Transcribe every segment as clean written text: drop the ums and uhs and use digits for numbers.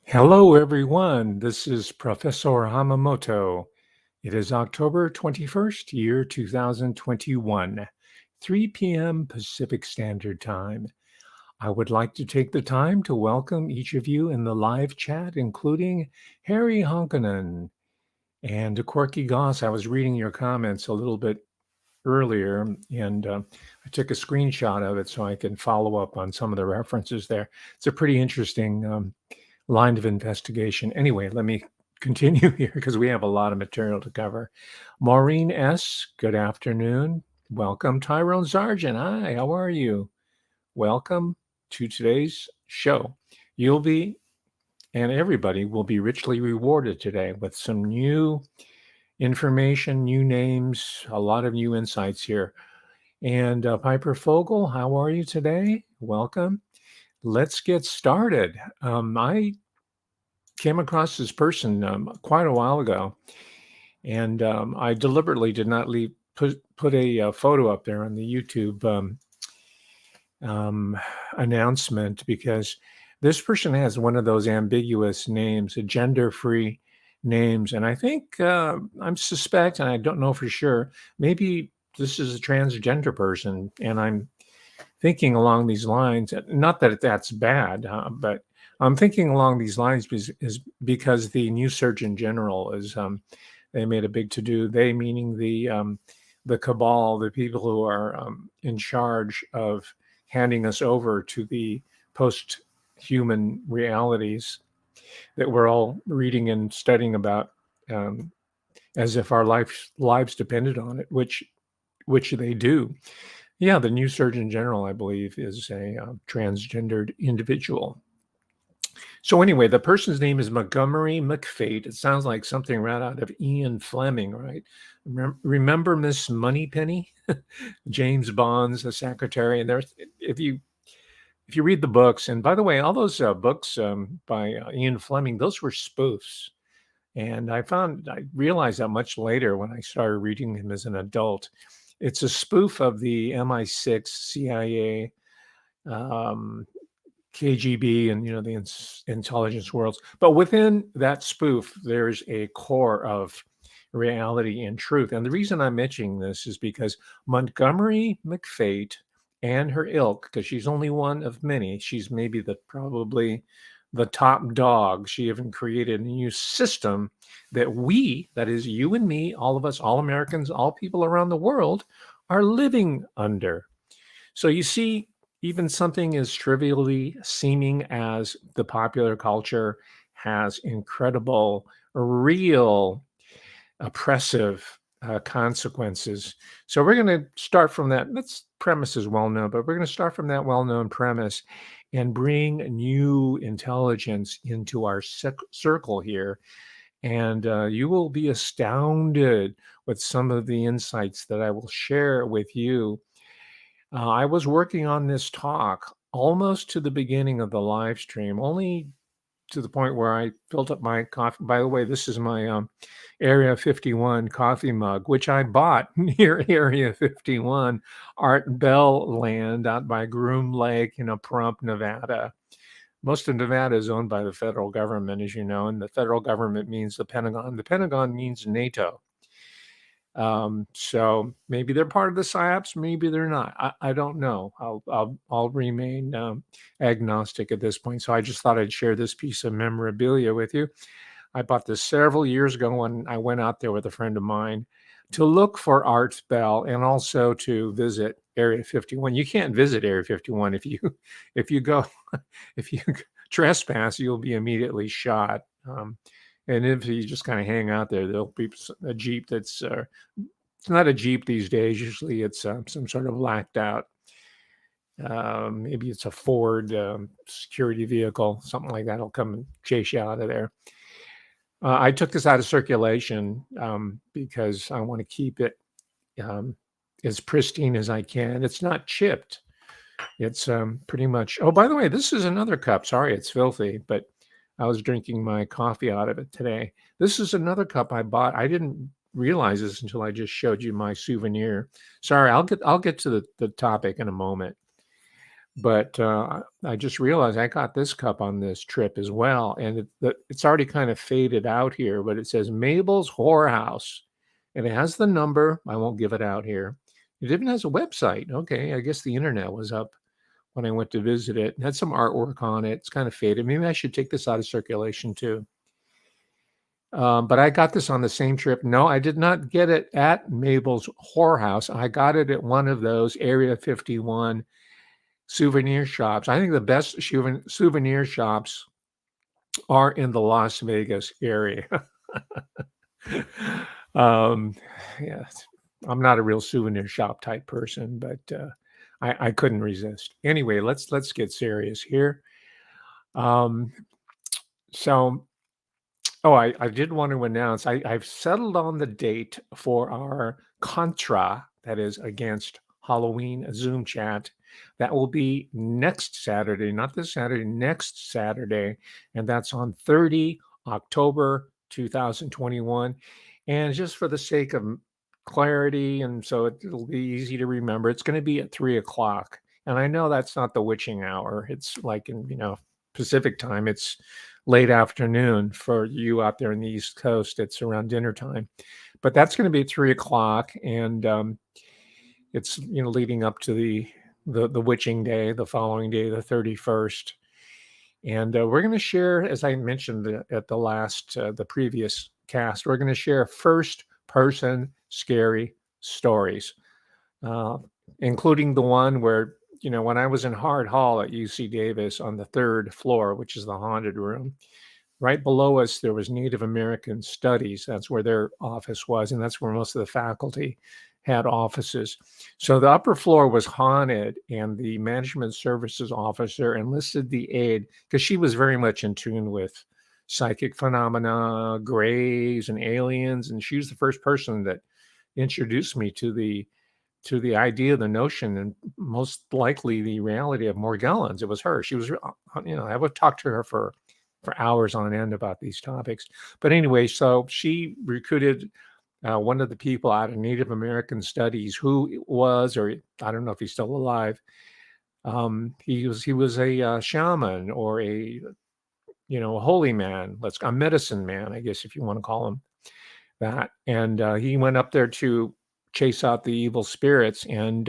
Hello, everyone. This is Professor Hamamoto. It is October 21st, year 2021, 3 p.m. Pacific Standard Time. I would like to take the time to welcome each of you in the live chat, including Harry Honkanen and Quirky Goss. I was reading your comments a little bit earlier, and I took a screenshot of it so I can follow up on some of the references there. It's a pretty interesting line of investigation. Anyway, let me continue here because we have a lot of material to cover. Maureen S., good afternoon. Welcome. Tyrone Sargent, hi, how are you? Welcome to today's show. You'll be, and everybody will be richly rewarded today with some new information, new names, a lot of new insights here. And Piper Fogel, how are you today? Welcome. Let's get started. I came across this person quite a while ago, and I deliberately did not put a photo up there on the YouTube announcement because this person has one of those ambiguous names, a gender-free names, and I think I'm suspect, and I don't know for sure, maybe this is a transgender person, and I'm thinking along these lines. Not that that's bad, but I'm thinking along these lines is because the new Surgeon General is they made a big to do. They meaning the cabal, the people who are in charge of handing us over to the post-human realities that we're all reading and studying about, as if our lives depended on it, which they do. Yeah, the new Surgeon General, I believe, is a transgendered individual. So anyway, the person's name is Montgomery McFate. It sounds like something right out of Ian Fleming, right? Remember Miss Moneypenny, James Bond's the secretary. And there's if you read the books, and by the way, all those books by Ian Fleming, those were spoofs. And I realized that much later when I started reading them as an adult. It's a spoof of the MI6, CIA, KGB, and the intelligence worlds. But within that spoof, there's a core of reality and truth. And the reason I'm mentioning this is because Montgomery McFate and her ilk, because she's only one of many, she's maybe probably the top dog. She even created a new system that that is you and me, all of us, all Americans, all people around the world, are living under. So you see, even something as trivially seeming as the popular culture has incredible, real, oppressive consequences. So we're going to start from that. That premise is well known, but we're going to start from that well-known premise and bring new intelligence into our circle here. And you will be astounded with some of the insights that I will share with you. I was working on this talk almost to the beginning of the live stream, only to the point where I filled up my coffee. By the way, this is my Area 51 coffee mug, which I bought near Area 51, Art Bell land out by Groom Lake, Pahrump, Nevada. Most of Nevada is owned by the federal government, as you know, and the federal government means the Pentagon. The Pentagon means NATO. So maybe they're part of the PSYOPs, maybe they're not. I don't know. I'll remain agnostic at this point. So I just thought I'd share this piece of memorabilia with you. I bought this several years ago when I went out there with a friend of mine to look for Art Bell and also to visit Area 51. You can't visit Area 51 if you go if you trespass, you'll be immediately shot. And if you just kind of hang out there, there'll be a Jeep that's it's not a Jeep these days. Usually it's some sort of blacked out. Maybe it's a Ford security vehicle, something like that will come and chase you out of there. I took this out of circulation because I want to keep it as pristine as I can. It's not chipped. It's pretty much. Oh, by the way, this is another cup. Sorry, it's filthy, but I was drinking my coffee out of it today. This is another cup I bought. I didn't realize this until I just showed you my souvenir. Sorry, I'll get to the topic in a moment. But I just realized I got this cup on this trip as well, and it's already kind of faded out here, but it says Mabel's Whorehouse, and it has the number. I won't give it out here. It even has a website. Okay, I guess the internet was up when I went to visit it. It had some artwork on it. It's kind of faded. Maybe I should take this out of circulation too. But I got this on the same trip. No, I did not get it at Mabel's Whorehouse. I got it at one of those Area 51 souvenir shops. I think the best souvenir shops are in the Las Vegas area. Yeah, I'm not a real souvenir shop type person, but I couldn't resist. Anyway, let's get serious here. So, I did want to announce I've settled on the date for our Contra, that is against Halloween Zoom chat. That will be next Saturday, not this Saturday, next Saturday, and that's on 30 October 2021. And just for the sake of clarity, and so it'll be easy to remember, it's going to be at 3 o'clock. And I know that's not the witching hour. It's like in Pacific time. It's late afternoon for you out there in the East Coast. It's around dinner time, but that's going to be at 3 o'clock, and it's leading up to the witching day, the following day, the 31st, and we're going to share, as I mentioned at the previous cast, we're going to share first person scary stories, including the one where when I was in Hard Hall at UC Davis on the 3rd floor, which is the haunted room, right below us, there was Native American Studies. That's where their office was, and that's where most of the faculty had offices. So the upper floor was haunted, and the management services officer enlisted the aid because she was very much in tune with psychic phenomena, grays, and aliens, and she was the first person that introduced me to the idea, the notion, and most likely the reality of Morgellons. It was her. She was, I would talk to her for hours on end about these topics. But anyway, so she recruited one of the people out of Native American Studies who was, or I don't know if he's still alive. He was a shaman or a holy man, a medicine man, I guess, if you want to call him that. And he went up there to chase out the evil spirits, and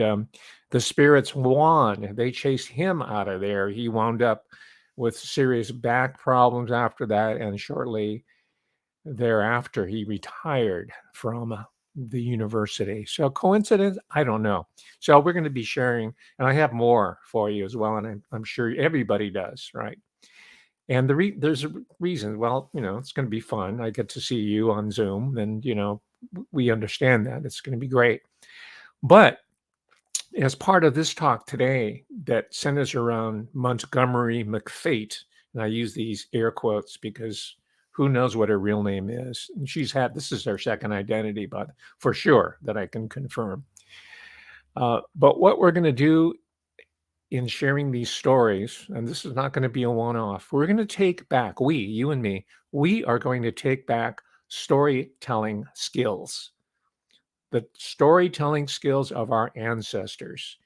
the spirits won. They chased him out of there. He wound up with serious back problems after that, and shortly thereafter he retired from the university. So coincidence? I don't know. So we're going to be sharing, and I have more for you as well, and I'm sure everybody does, right? And there's a reason. Well, it's going to be fun. I get to see you on Zoom, and we understand that it's going to be great. But as part of this talk today that centers around Montgomery McFate, and I use these air quotes because who knows what her real name is. And this is her second identity, but for sure that I can confirm. But what we're going to do in sharing these stories, and this is not going to be a one-off, we're going to take back, you and me, we are going to take back storytelling skills. The storytelling skills of our ancestors.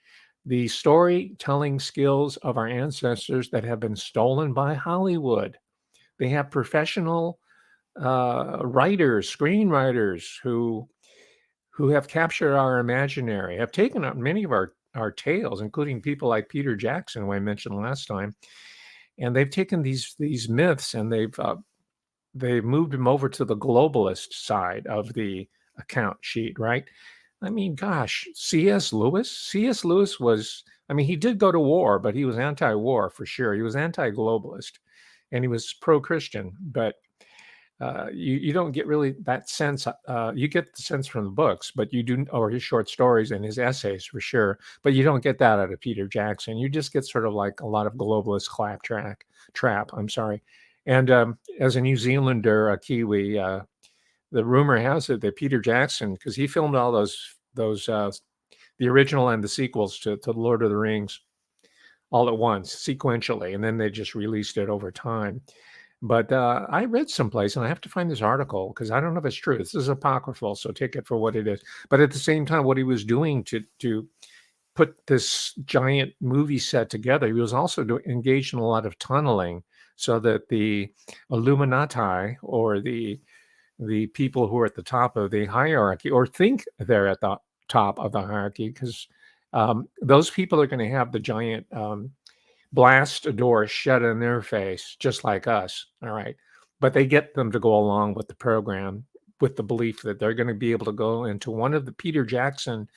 The storytelling skills of our ancestors that have been stolen by Hollywood. They have professional writers, screenwriters who have captured our imaginary, have taken up many of our tales, including people like Peter Jackson, who I mentioned last time, and they've taken these myths and they've moved them over to the globalist side of the account sheet, right? I mean, gosh, C.S. Lewis was, he did go to war, but he was anti-war for sure. He was anti-globalist, and he was pro-Christian, but you don't get really that sense. You get the sense from the books, but you do, or his short stories and his essays for sure, but you don't get that out of Peter Jackson. You just get sort of like a lot of globalist trap. And as a New Zealander, a Kiwi, the rumor has it that Peter Jackson, because he filmed all those the original and the sequels to The Lord of the Rings all at once, sequentially, and then they just released it over time. But I read someplace, and I have to find this article because I don't know if it's true. This is apocryphal, so take it for what it is. But at the same time, what he was doing to put this giant movie set together, he was also engaged in a lot of tunneling so that the Illuminati, or the people who are at the top of the hierarchy, or think they're at the top of the hierarchy, because those people are going to have the giant blast door shut in their face, just like us. All right. But they get them to go along with the program with the belief that they're going to be able to go into one of the Peter Jackson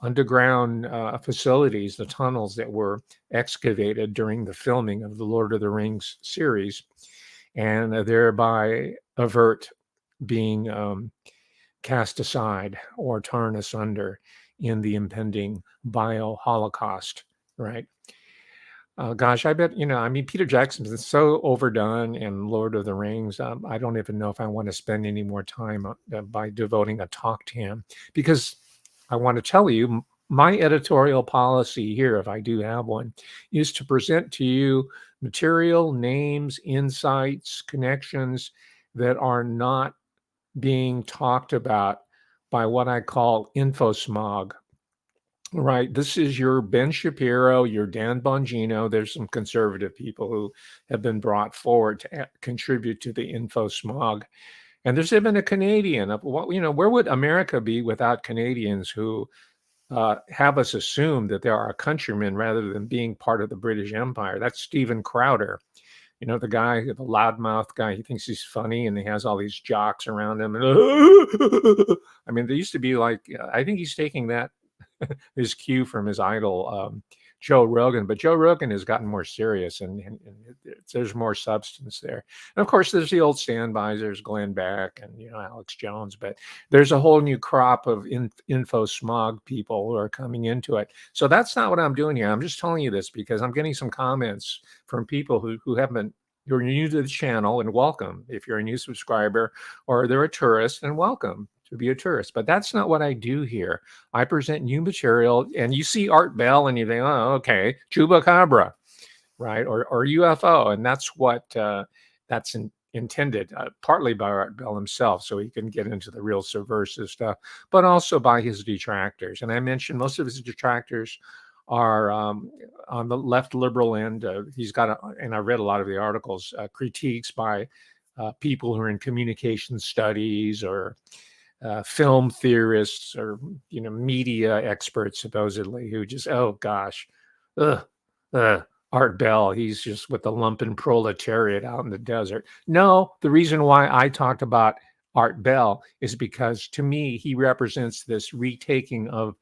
underground facilities, the tunnels that were excavated during the filming of the Lord of the Rings series, and thereby avert being cast aside or torn asunder in the impending bio-Holocaust, right? Gosh, I bet, I mean, Peter Jackson's is so overdone, and Lord of the Rings, I don't even know if I want to spend any more time by devoting a talk to him, because I want to tell you, my editorial policy here, if I do have one, is to present to you material, names, insights, connections that are not being talked about by what I call info smog. Right. This is your Ben Shapiro, your Dan Bongino. There's some conservative people who have been brought forward to contribute to the info smog. And there's even a Canadian. Where would America be without Canadians who have us assume that they're our countrymen rather than being part of the British Empire? That's Stephen Crowder. The guy, the loudmouth guy, he thinks he's funny, and he has all these jocks around him. And I mean, there used to be I think he's taking that his cue from his idol, Joe Rogan. But Joe Rogan has gotten more serious, and there's more substance there. And of course, there's the old standbys. There's Glenn Beck and Alex Jones. But there's a whole new crop of info smog people who are coming into it. So that's not what I'm doing here. I'm just telling you this because I'm getting some comments from people who are new to the channel, and welcome if you're a new subscriber, or they're a tourist, and welcome to be a tourist. But that's not what I do here. I present new material, and you see Art Bell and you think, oh, okay, Chupacabra, right? Or UFO. And that's what that's intended, partly by Art Bell himself, so he can get into the real subversive stuff, but also by his detractors. And I mentioned most of his detractors are on the left liberal end. He's got, and I read a lot of the articles, critiques by people who are in communication studies, or film theorists, or media experts, supposedly, who just, oh gosh, Art Bell, he's just with the lumpen proletariat out in the desert. No, the reason why I talked about Art Bell is because, to me, he represents this retaking of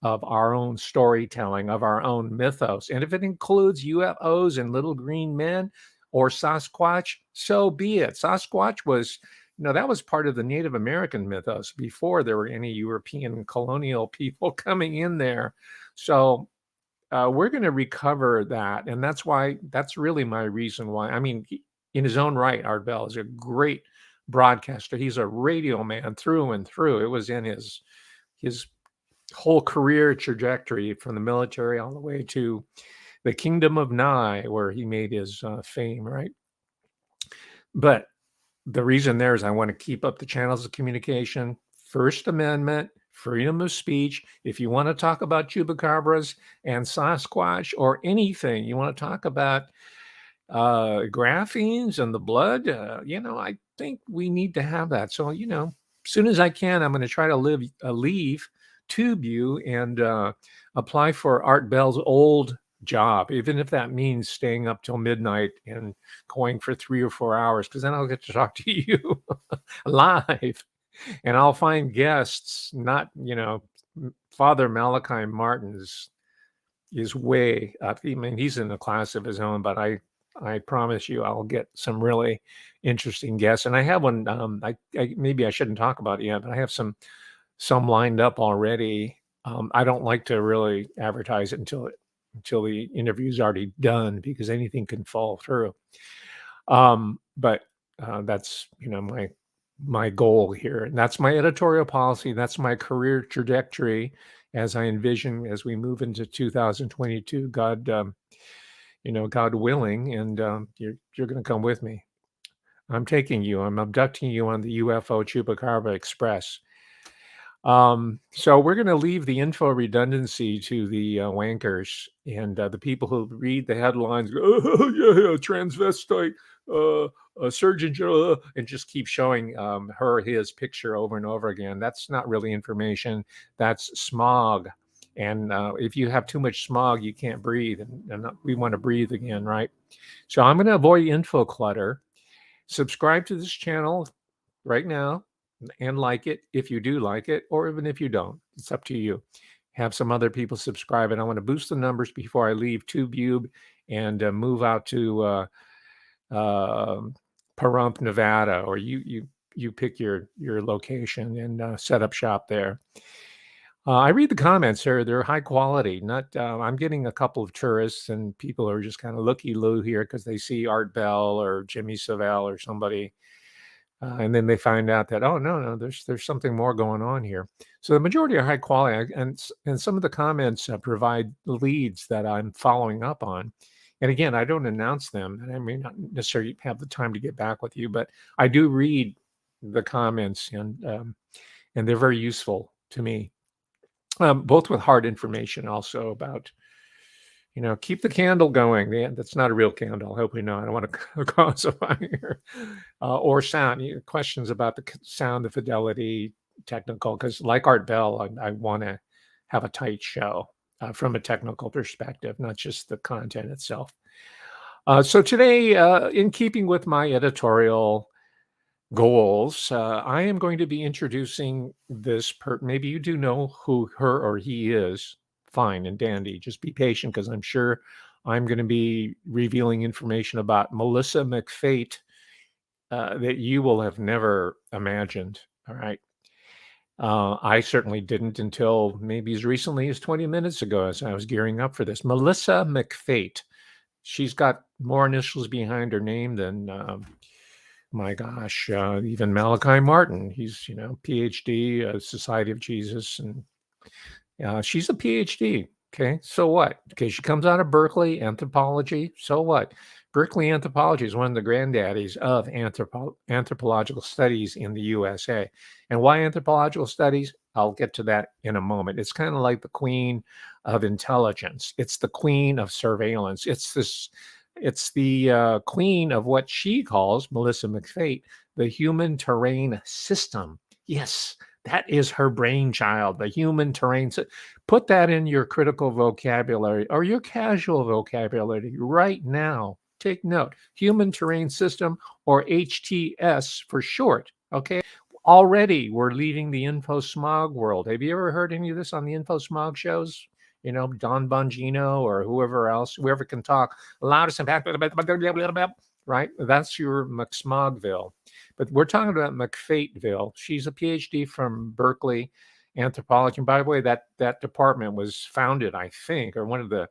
our own storytelling, of our own mythos. And if it includes UFOs and little green men or Sasquatch, so be it. Sasquatch was, that was part of the Native American mythos before there were any European colonial people coming in there. So we're going to recover that. And that's really my reason why. I mean, in his own right, Art Bell is a great broadcaster. He's a radio man through and through. It was in his whole career trajectory, from the military all the way to the Kingdom of Nye, where he made his fame, right? But the reason there is I want to keep up the channels of communication, First Amendment, freedom of speech. If you want to talk about chupacabras and Sasquatch, or anything, you want to talk about graphenes and the blood, I think we need to have that. So, as soon as I can, I'm going to try to leave TubeU and apply for Art Bell's old job, even if that means staying up till midnight and going for 3 or 4 hours, because then I'll get to talk to you live, and I'll find guests. Not, Father Malachi Martin is way up. I mean, he's in a class of his own, but I promise you, I'll get some really interesting guests. And I have one. I maybe I shouldn't talk about it yet, but I have some lined up already. I don't like to really advertise it until the interview's already done, because anything can fall through. But that's my goal here, and that's my editorial policy. That's my career trajectory as I envision as we move into 2022. God, God willing, and you're going to come with me. I'm abducting you on the UFO Chupacabra Express. So we're going to leave the info redundancy to the wankers and the people who read the headlines, go, oh, yeah, transvestite, surgeon general, and just keep showing his picture over and over again. That's not really information. That's smog. And if you have too much smog, you can't breathe. And we want to breathe again, right? So I'm going to avoid info clutter. Subscribe to this channel right now and like it if you do like it, or even if you don't. It's up to you. Have some other people subscribe, and I want to boost the numbers before I leave TubeBube and move out to uh, Pahrump, Nevada, or you pick your location and set up shop there. I read the comments here; they're high quality. Not, I'm getting a couple of tourists and people who are just kind of looky-loo here because they see Art Bell or Jimmy Savile or somebody, and then they find out that, oh no, there's something more going on here. So the majority are high quality, and some of the comments provide leads that I'm following up on. And again, I don't announce them, and I may not necessarily have the time to get back with you, but I do read the comments, and they're very useful to me, both with hard information also about, keep the candle going. That's not a real candle. I hope you know. I don't want to cause a fire. Or sound. Questions about the sound, the fidelity, technical. Because like Art Bell, I want to have a tight show from a technical perspective, not just the content itself. So today, in keeping with my editorial goals, I am going to be introducing this maybe you do know who her or he is. Fine and dandy. Just be patient because I'm sure I'm going to be revealing information about Melissa McFate that you will have never imagined. All right. I certainly didn't until maybe as recently as 20 minutes ago as I was gearing up for this. Melissa McFate. She's got more initials behind her name than my gosh, even Malachi Martin. He's, PhD, Society of Jesus, and she's a PhD. Okay, so what? Okay, she comes out of Berkeley, anthropology. So what? Berkeley anthropology is one of the granddaddies of anthropological studies in the USA. And why anthropological studies? I'll get to that in a moment. It's kind of like the queen of intelligence. It's the queen of surveillance. It's the queen of what she calls, Melissa McFate, the human terrain system. Yes, that is her brainchild, the human terrain. Put that in your critical vocabulary or your casual vocabulary right now. Take note, human terrain system, or HTS for short. Okay. Already we're leaving the info smog world. Have you ever heard any of this on the info smog shows? Don Bongino or whoever else, whoever can talk loudest and right? That's your McSmogville. But we're talking about McFateville. She's a PhD from Berkeley anthropology. And by the way, that department was founded, I think, or one of the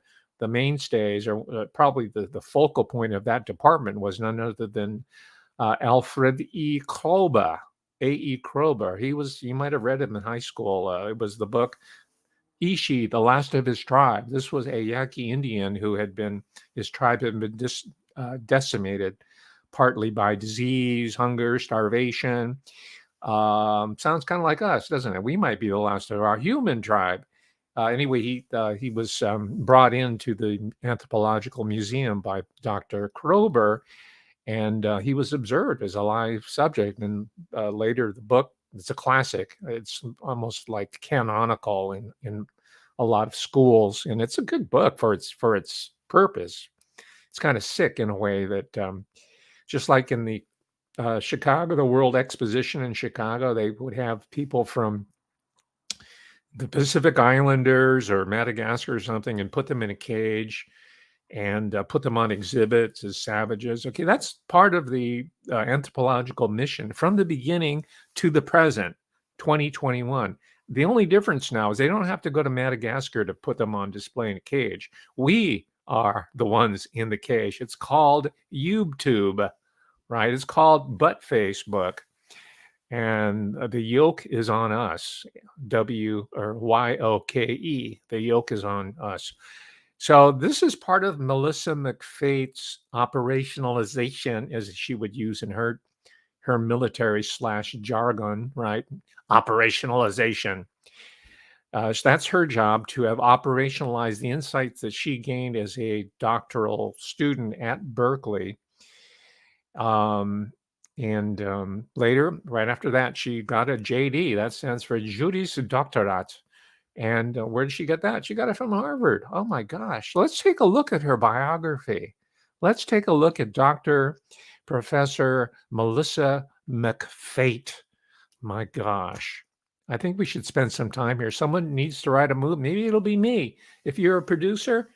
mainstays, or probably the focal point of that department was none other than Alfred E. Kroeber. A.E. Kroeber. You might have read him in high school. It was the book Ishi, the last of his tribe. This was a Yaqui Indian his tribe had been decimated partly by disease, hunger, starvation. Sounds kind of like us, doesn't it? We might be the last of our human tribe. Anyway, he was brought into the Anthropological Museum by Dr. Kroeber, and he was observed as a live subject. And later, the book, it's a classic. It's almost like canonical in a lot of schools, and it's a good book for its purpose. It's kind of sick in a way that just like in the Chicago, the World Exposition in Chicago, they would have people from the Pacific Islanders or Madagascar or something and put them in a cage and put them on exhibits as savages. Okay, that's part of the anthropological mission from the beginning to the present, 2021. The only difference now is they don't have to go to Madagascar to put them on display in a cage. We are the ones in the cage. It's called YouTube, right? It's called Butt Facebook. And the yoke is on us, Yoke. The yoke is on us. So this is part of Melissa McFate's operationalization, as she would use in her military / jargon, right? Operationalization. So that's her job, to have operationalized the insights that she gained as a doctoral student at Berkeley. Later, right after that, she got a JD. That stands for Juris Doctorat. And where did she get that? She got it from Harvard. Oh my gosh. Let's take a look at her biography. Let's take a look at Dr. Professor Melissa McFate. My gosh. I think we should spend some time here. Someone needs to write a movie. Maybe it'll be me. If you're a producer,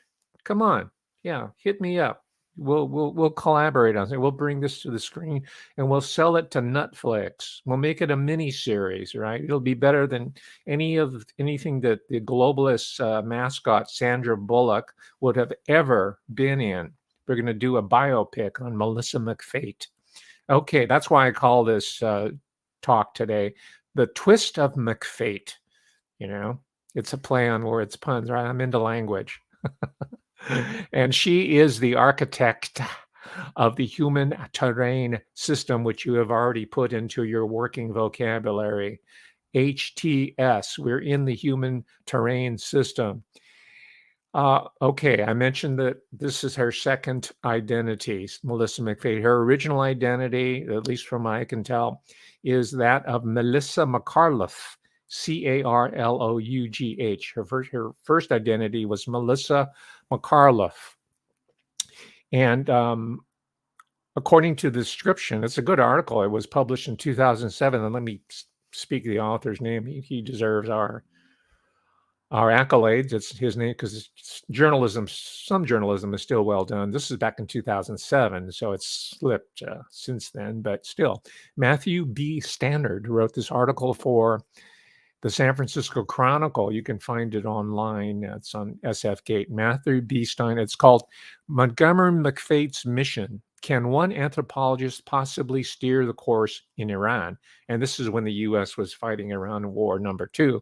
come on. Yeah, hit me up. We'll collaborate on it. We'll bring this to the screen and we'll sell it to Netflix. We'll make it a mini series, right? It'll be better than anything that the globalist mascot Sandra Bullock would have ever been in. We're going to do a biopic on Melissa McFate. Okay, that's why I call this talk today The Twist of McFate. You know, it's a play on words, puns, right? I'm into language. And she is the architect of the human terrain system, which you have already put into your working vocabulary. HTS, we're in the human terrain system. Okay, I mentioned that this is her second identity, Melissa McFate. Her original identity, at least from what I can tell, is that of Melissa McCarlough, Carlough. Her first identity was Melissa McCarlough. And according to the description, it's a good article. It was published in 2007. And let me speak the author's name. He deserves our accolades. It's his name because journalism, some journalism is still well done. This is back in 2007, so it's slipped since then, but still. Matthew B. Stannard wrote this article for the San Francisco Chronicle. You can find it online. It's on SF Gate. Matthew B. Stein. It's called Montgomery McFate's Mission. Can one anthropologist possibly steer the course in Iran? And this is when the U.S. was fighting Iran War #2.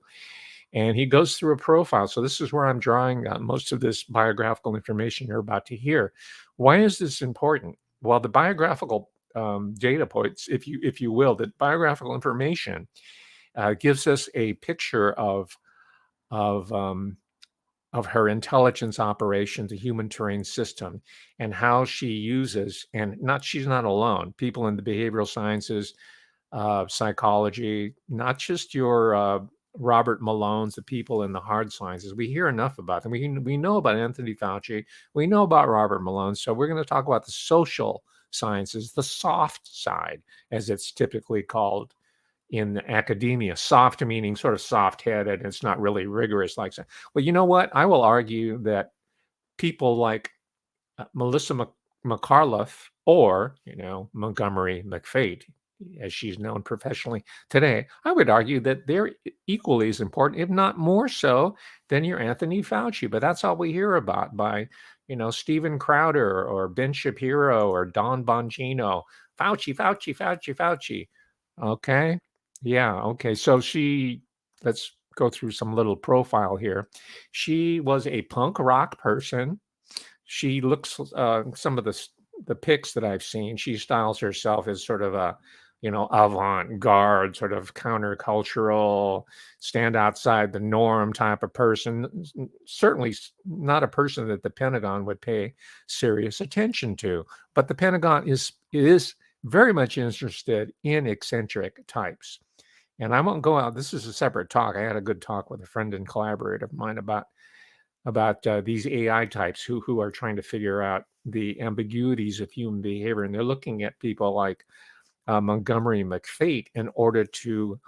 And he goes through a profile. So this is where I'm drawing most of this biographical information you're about to hear. Why is this important? Well, the biographical data points, if you will, the biographical information gives us a picture of her intelligence operation, the human terrain system, and how she uses, and she's not alone, people in the behavioral sciences, psychology, not just your Robert Malone's, the people in the hard sciences. We hear enough about them. We know about Anthony Fauci. We know about Robert Malone. So we're going to talk about the social sciences, the soft side, as it's typically called in academia. Soft meaning sort of soft-headed. It's not really rigorous like that. Well, you know what? I will argue that people like Melissa McCarlough or, Montgomery McFate, as she's known professionally today, I would argue that they're equally as important, if not more so, than your Anthony Fauci. But that's all we hear about by, Steven Crowder or Ben Shapiro or Don Bongino. Fauci. Okay. Yeah. Okay. So let's go through some little profile here. She was a punk rock person. She looks, some of the pics that I've seen, she styles herself as sort of a, avant-garde, sort of countercultural, stand outside the norm type of person. Certainly not a person that the Pentagon would pay serious attention to. But the Pentagon is very much interested in eccentric types. And I won't go out. This is a separate talk. I had a good talk with a friend and collaborator of mine about these AI types who are trying to figure out the ambiguities of human behavior. And they're looking at people like Montgomery McFate in order to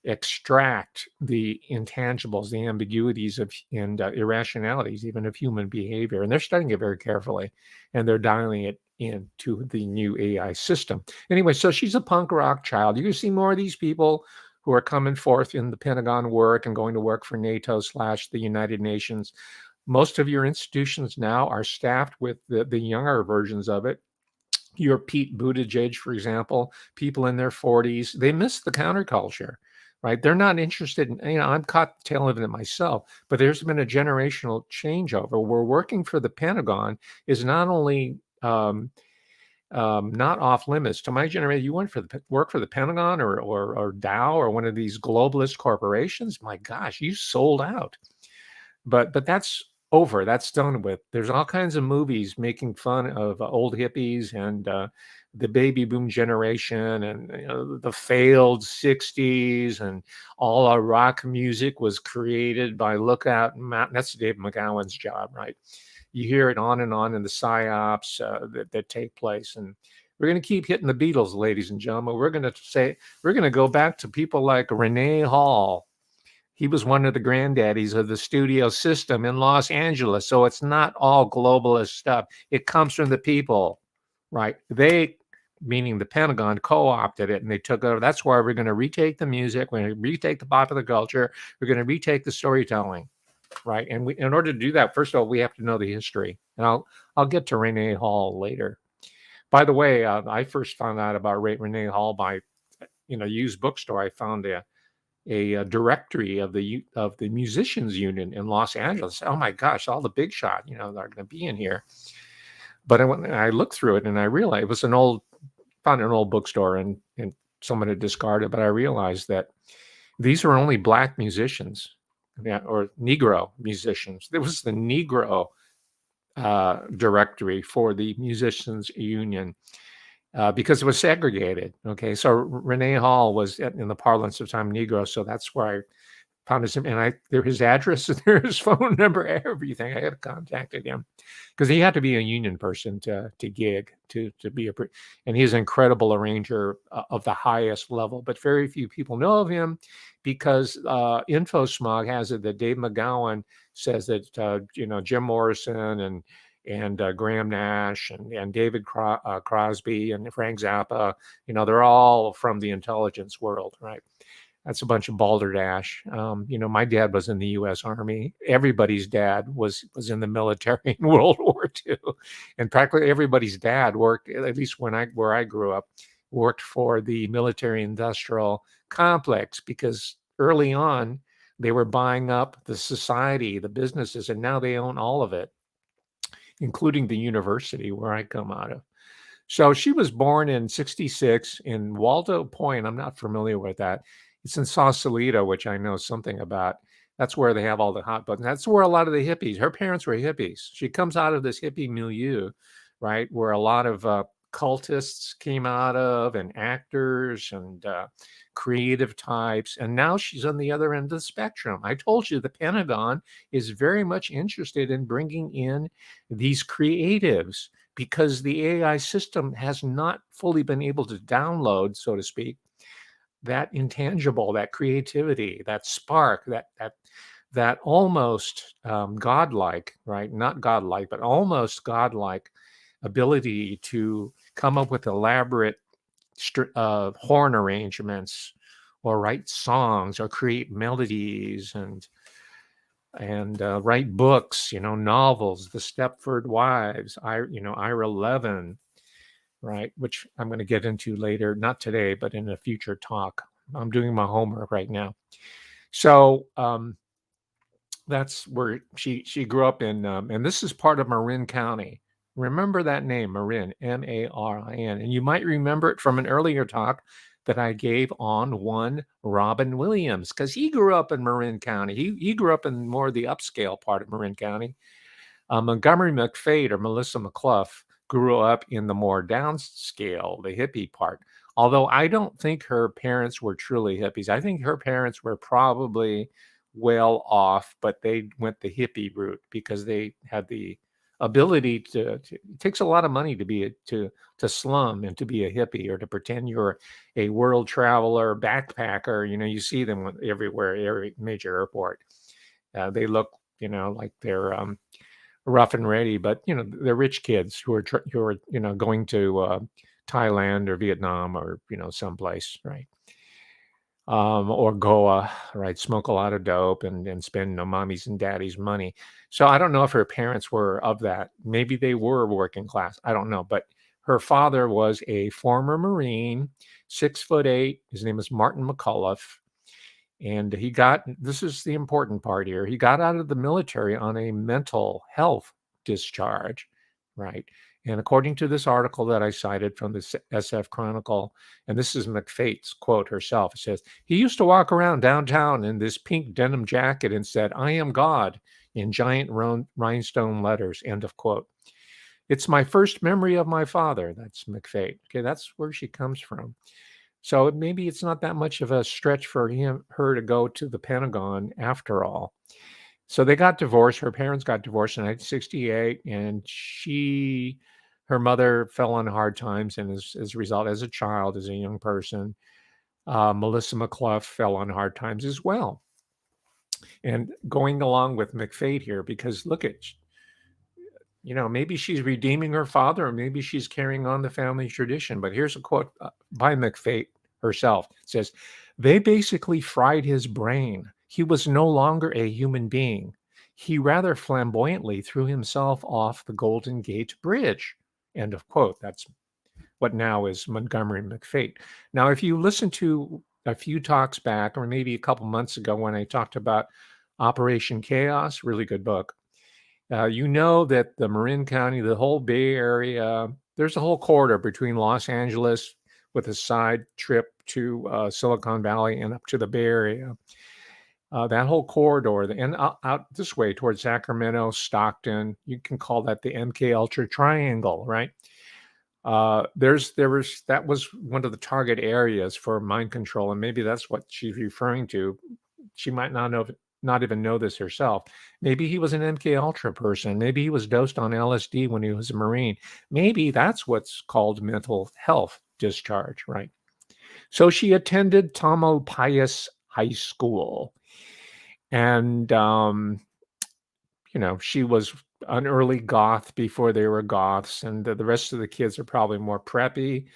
extract the intangibles, the ambiguities and irrationalities, even of human behavior. And they're studying it very carefully, and they're dialing it into the new AI system. Anyway, so she's a punk rock child. You can see more of these people who are coming forth in the Pentagon work and going to work for NATO / the United Nations. Most of your institutions now are staffed with the younger versions of it. Your Pete Buttigieg, for example, people in their 40s, they miss the counterculture, right? They're not interested in, I'm caught the tail end of it myself, but there's been a generational changeover. We're working for the Pentagon is not only not off limits. To my generation, you went for work for the Pentagon or Dow or one of these globalist corporations. My gosh, you sold out. But that's over. That's done with. There's all kinds of movies making fun of old hippies and the baby boom generation and the failed 60s, and all our rock music was created by Lookout Mountain. That's Dave McGowan's job, right? You hear it on and on in the psyops that take place. And we're going to keep hitting the Beatles, ladies and gentlemen. We're going to go back to people like Renee Hall. He was one of the granddaddies of the studio system in Los Angeles. So it's not all globalist stuff. It comes from the people, right? They, meaning the Pentagon, co-opted it and they took over. That's why we're going to retake the music. We're going to retake the popular culture. We're going to retake the storytelling, right? And in order to do that, first of all, we have to know the history. And I'll get to Renee Hall later. By the way, I first found out about Renee Hall by, used bookstore. I found a directory of the musicians union in Los Angeles. Oh my gosh, all the big shot, they're going to be in here. But I looked through it and I realized it was found an old bookstore and someone had discarded. But I realized that these were only Black musicians, or Negro musicians. There was the Negro directory for the musicians union. Because it was segregated. Okay, so Renee Hall was, in the parlance of time, Negro. So that's where I found his, and his address, there's his phone number, everything. I had contacted him because he had to be a union person to gig, to be and he's an incredible arranger of the highest level. But very few people know of him because InfoSmog has it that Dave McGowan says that Jim Morrison and Graham Nash and David Crosby and Frank Zappa, they're all from the intelligence world, right? That's a bunch of balderdash. My dad was in the U.S. Army. Everybody's dad was in the military in World War II, and practically everybody's dad worked, at least where I grew up, worked for the military-industrial complex, because early on they were buying up the society, the businesses, and now they own all of it, including the university where I come out of. So she was born in 1966 in Waldo Point. I'm not familiar with that. It's in Sausalito, which I know something about. That's where they have all the hot buttons. That's where a lot of the hippies, her parents were hippies. She comes out of this hippie milieu, right, where a lot of cultists came out of, and actors and creative types. And now she's on the other end of the spectrum. I told you the Pentagon is very much interested in bringing in these creatives because the AI system has not fully been able to download, so to speak, that intangible, that creativity, that spark, that almost godlike, right? Not godlike, but almost godlike ability to come up with elaborate horn arrangements, or write songs, or create melodies, and write books, novels, The Stepford Wives, Ira Levin, right? Which I'm going to get into later, not today, but in a future talk. I'm doing my homework right now. So that's where she grew up in, and this is part of Marin County. Remember that name, Marin, Marin. And you might remember it from an earlier talk that I gave on one Robin Williams, because he grew up in Marin County. He grew up in more of the upscale part of Marin County. Montgomery McFate, or Melissa McClough, grew up in the more downscale, the hippie part. Although I don't think her parents were truly hippies. I think her parents were probably well off, but they went the hippie route because they had the ability to it takes a lot of money to slum and to be a hippie, or to pretend you're a world traveler, backpacker. You see them everywhere, every major airport. They look, like they're rough and ready, but they're rich kids who are going to Thailand or Vietnam, or someplace, right? Or Goa, right? Smoke a lot of dope and spend mommy's and daddy's money. So I don't know if her parents were of that. Maybe they were working class. I don't know. But her father was a former Marine, 6'8". His name is Martin McCullough. And this is the important part here, he got out of the military on a mental health discharge, right? And according to this article that I cited from the SF Chronicle, and this is McFate's quote herself, it says, he used to walk around downtown in this pink denim jacket and said, I am God, in giant rhinestone letters, end of quote. It's my first memory of my father. That's McFate. Okay, that's where she comes from. So maybe it's not that much of a stretch for her to go to the Pentagon after all. So they got divorced. Her parents got divorced in 1968, and her mother fell on hard times. And as a result, as a child, as a young person, Melissa McClough fell on hard times as well. And going along with McFate here, because look at, maybe she's redeeming her father, or maybe she's carrying on the family tradition. But here's a quote by McFate herself. It says, they basically fried his brain. He was no longer a human being. He rather flamboyantly threw himself off the Golden Gate Bridge. End of quote. That's what now is Montgomery McFate. Now, if you listen to a few talks back, or maybe a couple months ago when I talked about Operation Chaos, really good book, you know that the Marin County, the whole Bay Area, there's a whole corridor between Los Angeles with a side trip to Silicon Valley and up to the Bay Area. That whole corridor, and out this way towards Sacramento, Stockton, you can call that the MK Ultra Triangle, right? That was one of the target areas for mind control, and maybe that's what she's referring to. She might not even know this herself. Maybe he was an MK Ultra person. Maybe he was dosed on LSD when he was a Marine. Maybe that's what's called mental health discharge, right? So she attended Tamalpais High School. And, she was an early goth before they were goths. And the rest of the kids are probably more preppy.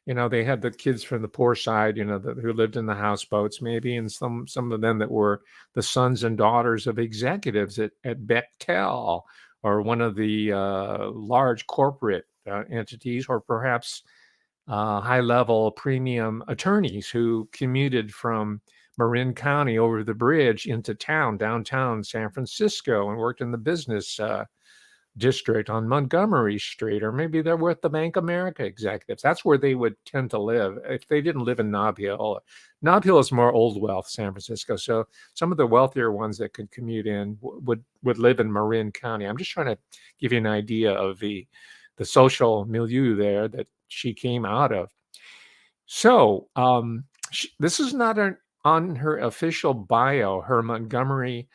They had the kids from the poor side, who lived in the houseboats maybe, and some of them that were the sons and daughters of executives at Bechtel, or one of the large corporate entities, or perhaps high-level premium attorneys who commuted from Marin County over the bridge into downtown San Francisco, and worked in the business district on Montgomery Street, or maybe they're with the Bank of America executives. That's where they would tend to live if they didn't live in Nob Hill. Nob Hill is more old wealth, San Francisco. So some of the wealthier ones that could commute in would live in Marin County. I'm just trying to give you an idea of the social milieu there that she came out of. So this is not on her official bio, her Montgomery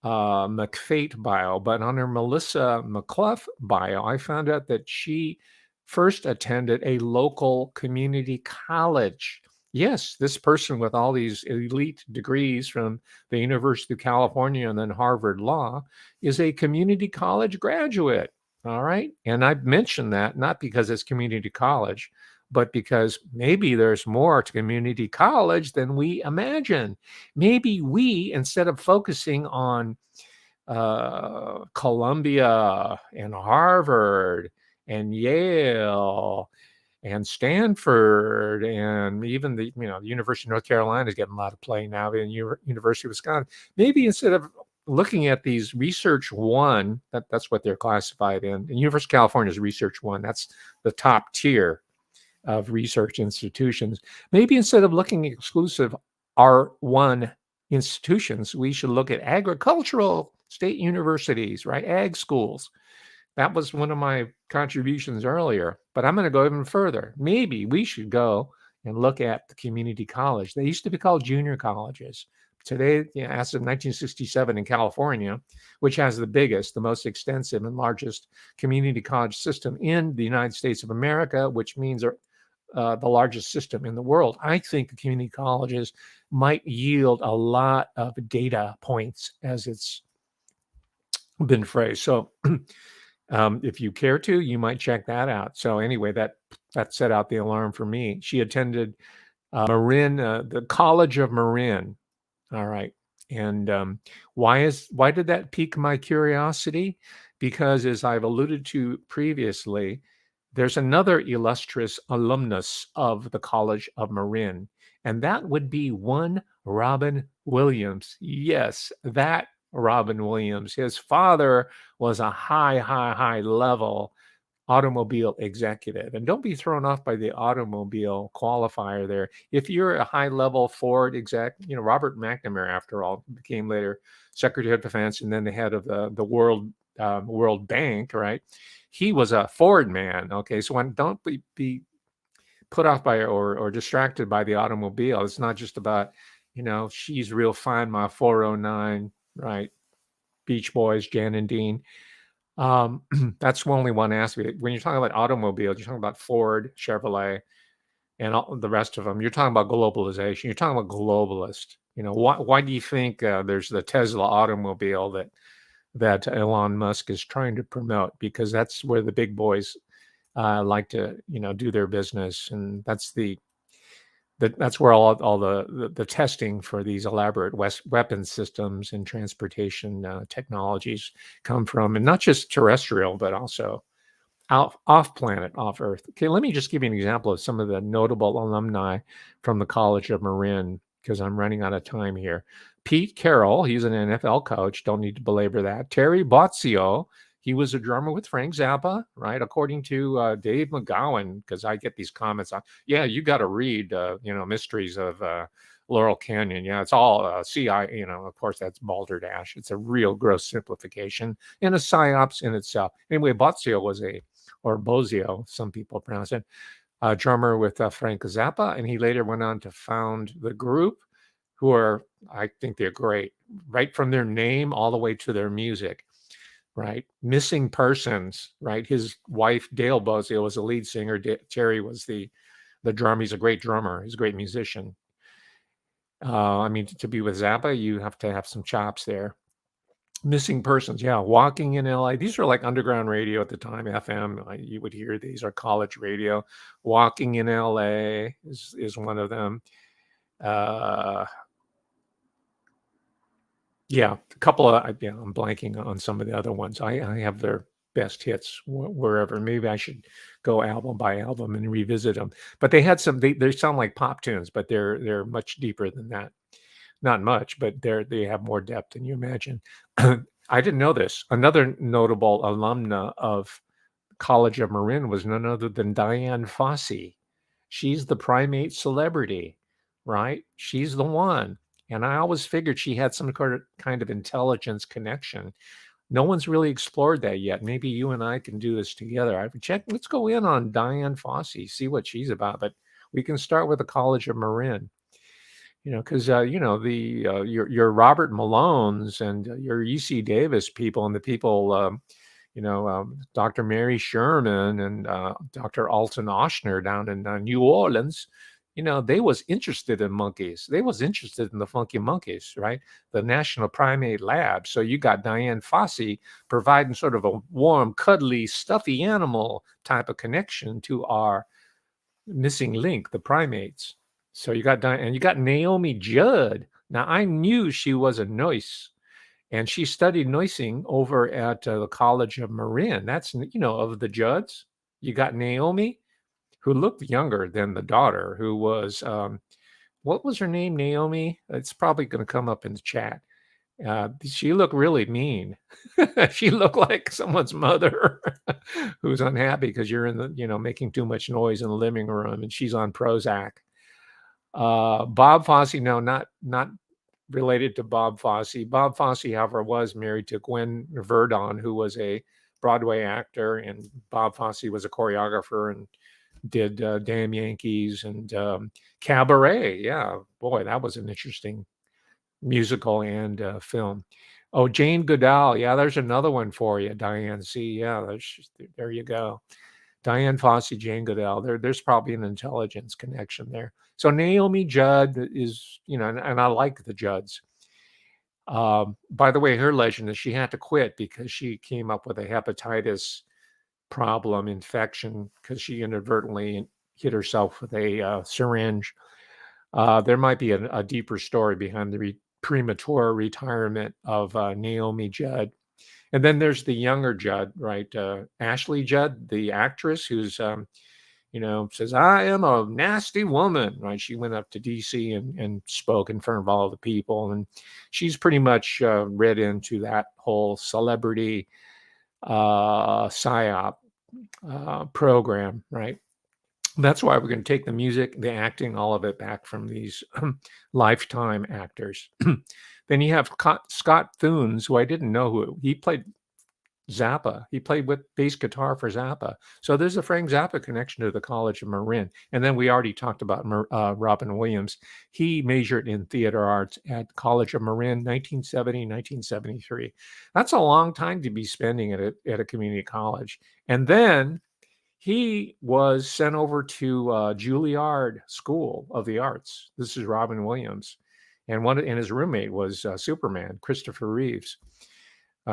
McFate bio, but on her Melissa McClough bio, I found out that she first attended a local community college. Yes, this person with all these elite degrees from the University of California and then Harvard Law is a community college graduate. All right. And I mentioned that not because it's community college, but because maybe there's more to community college than we imagine. Maybe we, instead of focusing on Columbia and Harvard and Yale and Stanford, and even the University of North Carolina is getting a lot of play now, and University of Wisconsin. Maybe instead of looking at these Research One, that's what they're classified in, and University of California is Research One. That's the top tier of research institutions. Maybe instead of looking exclusive R1 institutions, we should look at agricultural state universities, right? Ag schools. That was one of my contributions earlier, but I'm going to go even further. Maybe we should go and look at the community college. They used to be called junior colleges. Today, as of 1967 in California, which has the biggest, the most extensive and largest community college system in the United States of America, which means the largest system in the world, I think the community colleges might yield a lot of data points, as it's been phrased. So if you care to, you might check that out. So anyway, that set out the alarm for me. She attended Marin, the College of Marin. All right. And why did that pique my curiosity? Because as I've alluded to previously, there's another illustrious alumnus of the College of Marin, and that would be one Robin Williams. Yes, that Robin Williams. His father was a high level automobile executive. And don't be thrown off by the automobile qualifier there. If you're a high-level Ford exec, Robert McNamara, after all, became later Secretary of Defense and then the head of the World Bank, right? He was a Ford man. Okay, so don't be put off by or distracted by the automobile. It's not just about, she's real fine, my 409, right? Beach Boys, Jan and Dean. That's only one aspect. When you're talking about automobiles, you're talking about Ford, Chevrolet, and all the rest of them. You're talking about globalization. You're talking about globalist. Why do you think there's the Tesla automobile that Elon Musk is trying to promote? Because that's where the big boys like to, do their business, and that's where all the testing for these elaborate weapon systems and transportation technologies come from, and not just terrestrial, but also off planet, off Earth. Okay, let me just give you an example of some of the notable alumni from the College of Marin, because I'm running out of time here. Pete Carroll, he's an NFL coach. Don't need to belabor that. Terry Bozzio, he was a drummer with Frank Zappa, right? According to Dave McGowan, because I get these comments on, yeah, you got to read, Mysteries of Laurel Canyon. Yeah, it's all CI, of course, that's balderdash. It's a real gross simplification and a psyops in itself. Anyway, Bozio, some people pronounce it, drummer with Frank Zappa, and he later went on to found the group, who are, I think they're great, right from their name all the way to their music, right? Missing Persons, right? His wife, Dale Bozio, was the lead singer. Terry was the drummer. He's a great drummer. He's a great musician. To be with Zappa, you have to have some chops there. Missing Persons, yeah. Walking in LA. These are like underground radio at the time, FM. You would hear these, or college radio. Walking in LA is one of them. Yeah, a couple of, I'm blanking on some of the other ones. I have their best hits wherever. Maybe I should go album by album and revisit them. But they had some, they sound like pop tunes, but they're much deeper than that. Not much, but they have more depth than you imagine. I didn't know this. Another notable alumna of College of Marin was none other than Diane Fossey. She's the primate celebrity, right? She's the one. And I always figured she had some kind of intelligence connection. No one's really explored that yet. Maybe you and I can do this together. Let's go in on Diane Fossey, see what she's about. But we can start with the College of Marin, because your Robert Malones and your E.C. Davis people and the people, Dr. Mary Sherman and Dr. Alton Oshner down in New Orleans, they was interested in monkeys. They was interested in the funky monkeys, right? The National Primate Lab. So you got Diane Fossey providing sort of a warm, cuddly, stuffy animal type of connection to our missing link, the primates. So you got Diane, and you got Naomi Judd. Now, I knew she was a nurse, and she studied nursing over at the College of Marin. That's, of the Judds. You got Naomi, who looked younger than the daughter, who was, what was her name, Naomi? It's probably going to come up in the chat. She looked really mean. She looked like someone's mother who's unhappy because you're in the, making too much noise in the living room, and she's on Prozac. Bob Fosse, no, not related to Bob Fosse. Bob Fosse, however, was married to Gwen Verdon, who was a Broadway actor, and Bob Fosse was a choreographer and did Damn Yankees and Cabaret. Yeah, boy, that was an interesting musical and film. Oh, Jane Goodall. Yeah, there's another one for you, Diane C. Yeah, there you go. Diane Fossey, Jane Goodall. There's probably an intelligence connection there. So Naomi Judd is, and I like the Judds. By the way, her legend is she had to quit because she came up with a hepatitis problem, infection, because she inadvertently hit herself with a syringe. There might be a deeper story behind the premature retirement of Naomi Judd. And then there's the younger Judd, right? Ashley Judd, the actress who's, says, I am a nasty woman, right? She went up to D.C. and spoke in front of all the people. And she's pretty much read into that whole celebrity psyop, program, right? That's why we're going to take the music, the acting, all of it back from these lifetime actors. Then you have Scott Thunes, who I didn't know who he played Zappa. He played with bass guitar for Zappa. So there's a Frank Zappa connection to the College of Marin. And then we already talked about Robin Williams. He majored in theater arts at College of Marin, 1970, 1973. That's a long time to be spending at a community college. And then he was sent over to Juilliard School of the Arts. This is Robin Williams. And his roommate was Superman, Christopher Reeves.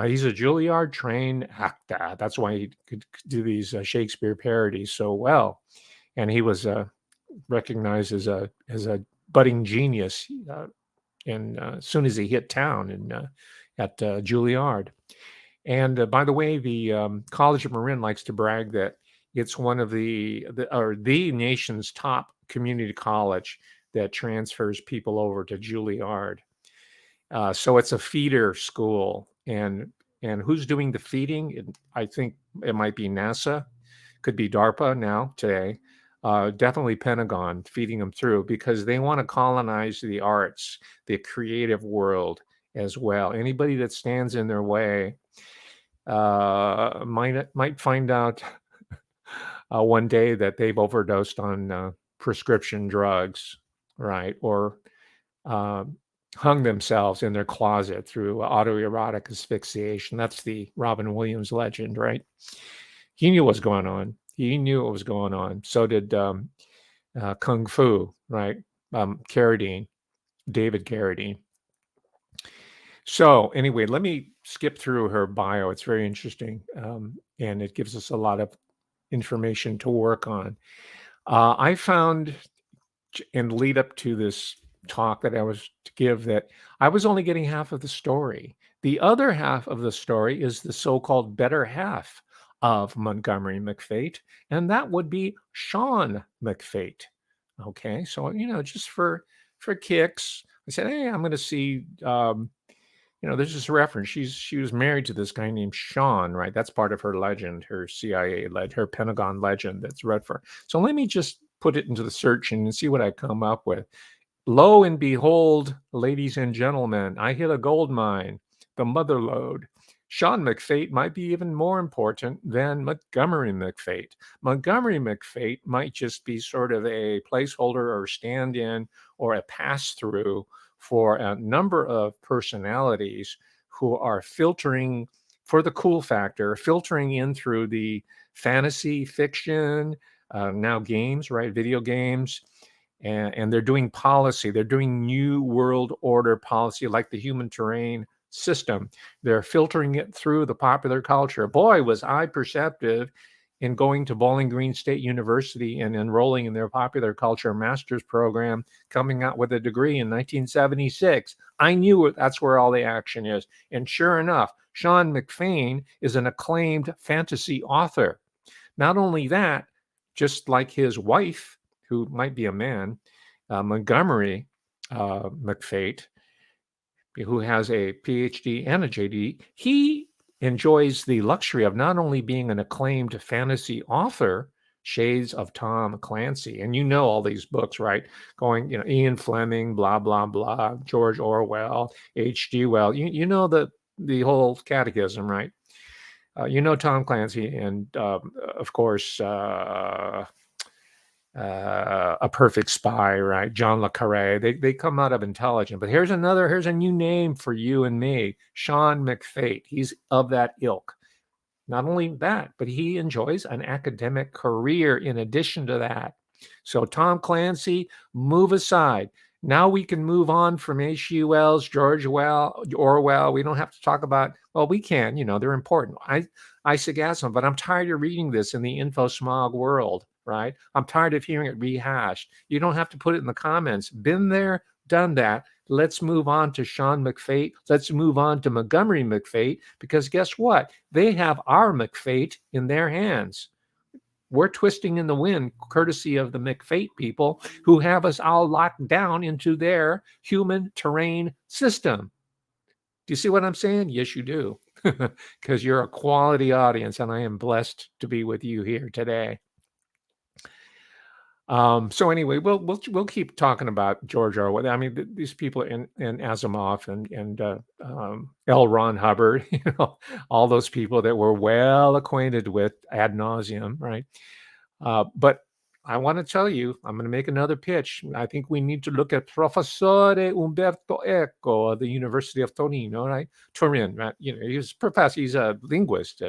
He's a Juilliard trained actor. That's why he could do these Shakespeare parodies so well. And he was recognized as a budding genius as soon as he hit town at Juilliard. And by the way, the College of Marin likes to brag that it's one of the nation's top community college that transfers people over to Juilliard. So it's a feeder school. And who's doing the feeding? I think it might be NASA, could be DARPA now today, definitely Pentagon feeding them through because they want to colonize the arts, the creative world as well. Anybody that stands in their way might find out one day that they've overdosed on prescription drugs, right? Or hung themselves in their closet through autoerotic asphyxiation. That's the Robin Williams legend, right? He knew what was going on. He knew what was going on. So did Kung Fu, right? Carradine, David Carradine. So anyway, let me skip through her bio. It's very interesting, and it gives us a lot of information to work on. I found in lead up to this talk that I was to give that I was only getting half of the story. The other half of the story is the so-called better half of Montgomery McFate, and that would be Sean McFate. Okay, so just for kicks, I said, hey, I'm going to see. There's this reference. She was married to this guy named Sean, right? That's part of her legend, her CIA her Pentagon legend that's read for. So let me just put it into the search and see what I come up with. Lo and behold, ladies and gentlemen, I hit a gold mine, the mother lode. Sean McFate might be even more important than Montgomery McFate. Montgomery McFate might just be sort of a placeholder or stand-in or a pass-through for a number of personalities who are filtering for the cool factor, filtering in through the fantasy fiction, now games, right? Video games. And they're doing policy. They're doing new world order policy like the human terrain system. They're filtering it through the popular culture. Boy, was I perceptive in going to Bowling Green State University and enrolling in their popular culture master's program, coming out with a degree in 1976. I knew that's where all the action is. And sure enough, Sean McFadden is an acclaimed fantasy author. Not only that, just like his wife, who might be a man, Montgomery McFate, who has a PhD and a JD, he enjoys the luxury of not only being an acclaimed fantasy author, shades of Tom Clancy, and all these books, right? Going, Ian Fleming, blah, blah, blah, George Orwell, H.G. Wells, the whole catechism, right? Tom Clancy, and of course, A Perfect Spy, right? John le Carré. They come out of intelligent. But here's a new name for you and me, Sean McFate. He's of that ilk. Not only that, but he enjoys an academic career in addition to that. So Tom Clancy, move aside. Now we can move on from H.G. Wells, George Orwell. We don't have to talk about, well, we can, they're important. Isaac Asimov, but I'm tired of reading this in the info smog world, right? I'm tired of hearing it rehashed. You don't have to put it in the comments. Been there, done that. Let's move on to Sean McFate. Let's move on to Montgomery McFate, because guess what? They have our McFate in their hands. We're twisting in the wind, courtesy of the McFate people who have us all locked down into their human terrain system. Do you see what I'm saying? Yes, you do. because you're a quality audience, and I am blessed to be with you here today. So anyway, we'll keep talking about George Orwell. I mean, these people and Asimov and L. Ron Hubbard, all those people that we're well acquainted with ad nauseum, right? But I want to tell you, I'm going to make another pitch. I think we need to look at Professore Umberto Eco of the University of Torino, right? Turin, right? He's a professor. He's a linguist.